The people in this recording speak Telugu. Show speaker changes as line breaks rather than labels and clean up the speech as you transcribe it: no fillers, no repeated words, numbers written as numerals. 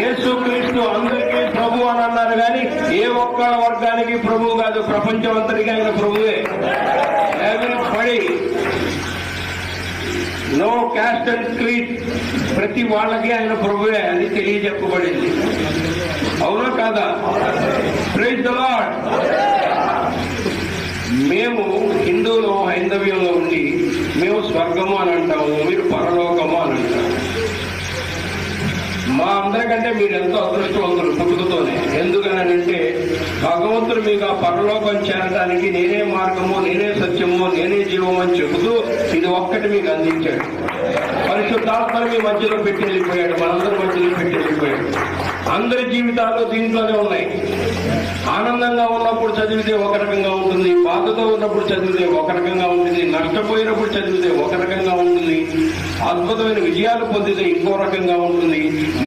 యేసుక్రీస్తు అందరికీ ప్రభు అని అన్నారు కానీ ఏ ఒక్క వర్గానికి ప్రభువు కాదు, ప్రపంచం అంతటికీ ఆయన ప్రభువే. Everybody, no caste and creed, ప్రతి వాళ్ళకి ఆయన ప్రభువే అని తెలియజెప్పబడింది. అవునా కాదా? Praise the lord. మేము హిందువులు హైందవ్యంలో ఉండి మేము స్వర్గము అని అంటాము, మీరు పరలోకము అని అంటాము. మా అందరికంటే మీరు ఎంతో అదృష్టవంతులు పుట్టుకతోనే. ఎందుకనంటే భగవంతుడు మీకు ఆ పరలోకం చేరడానికి నేనే మార్గము, నేనే సత్యము, నేనే జీవము అని చెబుతూ ఇది ఒక్కటి మీకు అందించాడు. పరిశుద్ధాత్మని మీ మధ్యలో పెట్టి వెళ్ళిపోయాడు, మనందరి మధ్యలో పెట్టి వెళ్ళిపోయాడు. అందరి జీవితాలు దీంట్లోనే ఉన్నాయి. ఆనందంగా ఉన్నప్పుడు చదివితే ఒక రకంగా ఉంటుంది, బాధతో ఉన్నప్పుడు చదివితే ఒక రకంగా ఉంటుంది, నష్టపోయినప్పుడు చదివితే ఒక రకంగా ఉంటుంది, అద్భుతమైన విజయాలు పొందితే ఇంకో రకంగా ఉంటుంది.